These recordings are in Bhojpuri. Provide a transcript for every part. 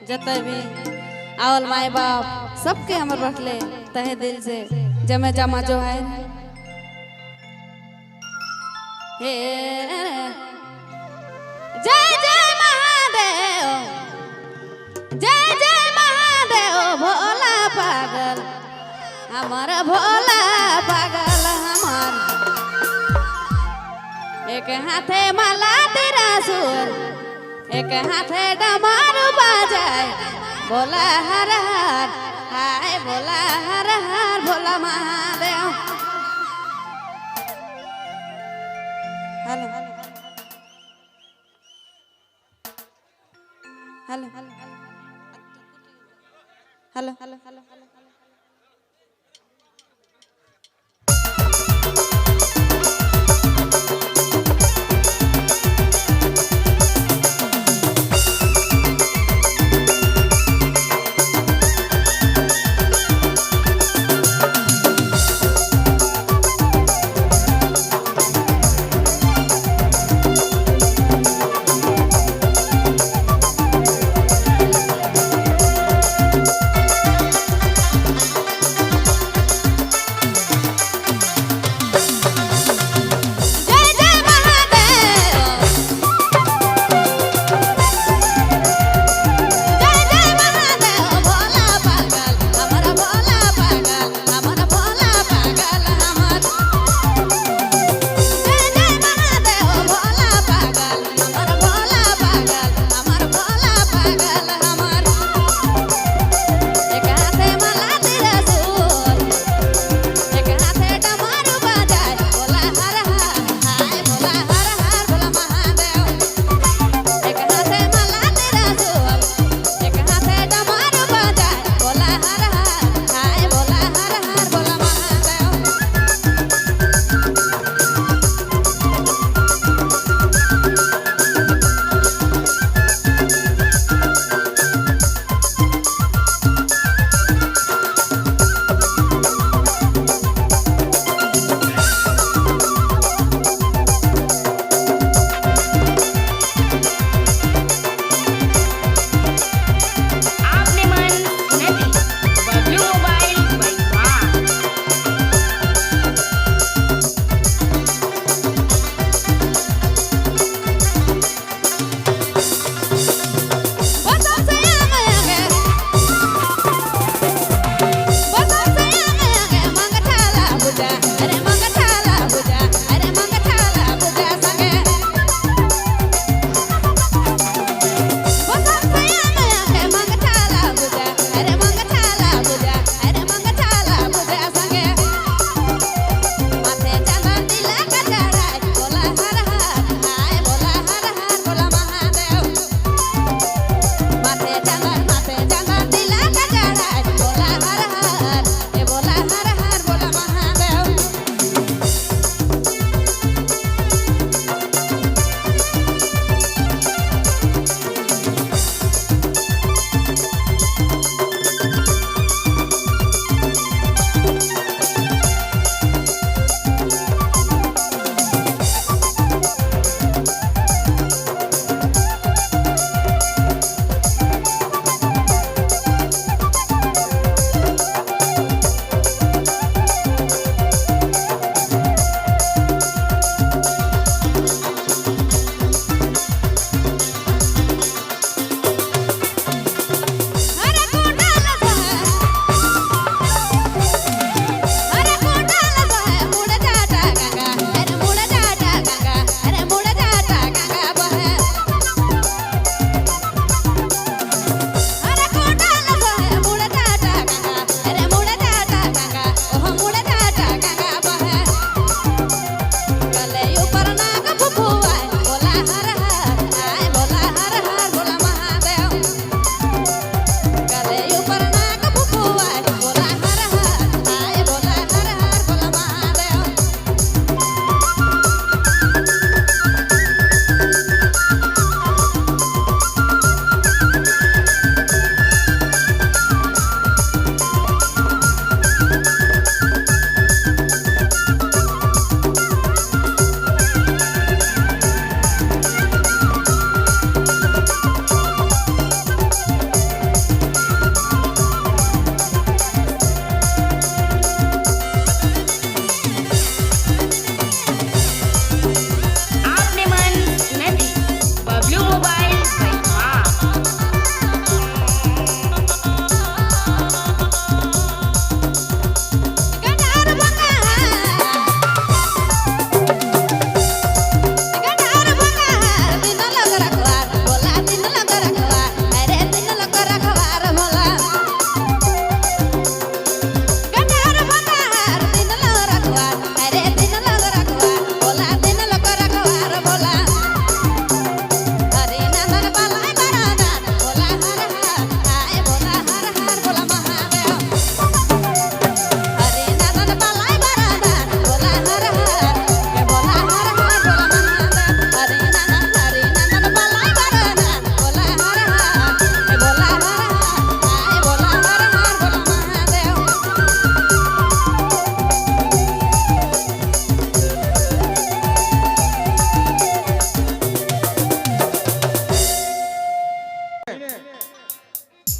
जते भी आवल माए बाप सबके हमर बटले तहे दिल से जमे जमा जो है हे जय जय महादेव जय जय महादेव भोला पागल हमार भोला पागल हमार एक हाथे माला तेरा सुर एक हाथे डमरू बजाए भोला हर हर हाय Bhola Har Har Bhola Mahadev hello hello hello hello hello hello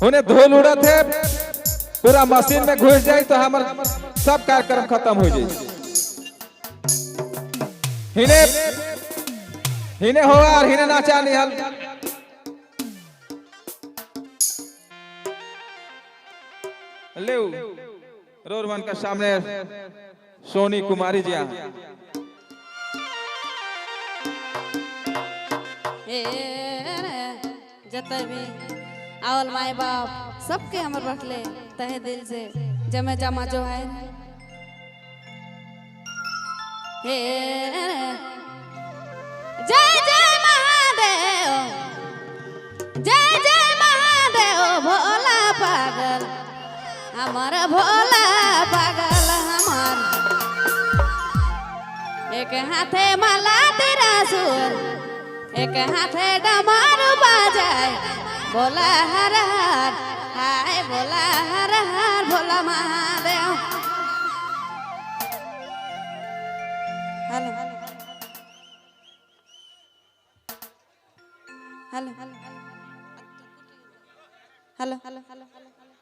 उन्हें धूल उड़त है पूरा मशीन में घुस जाए तो हमार सब कार्यक्रम खत्म हो जाए। हिने हिने हो और हिने नाचा निहल ले रोरवन का सामने सोनी कुमारी जी जते भी आवल माए बाप सबके हमर बटले तहे दिल से जमे जमा जो है हे जय जय महादेव जय जय महादेव भोला पागल हमार भोला पागल हमार एक हाथे माला तेरा सुर एक हाथे डमरू बाजाए बोला हर हर हाय बोला Har Har Bhola Mahadev. Hello hello hello hello hello hello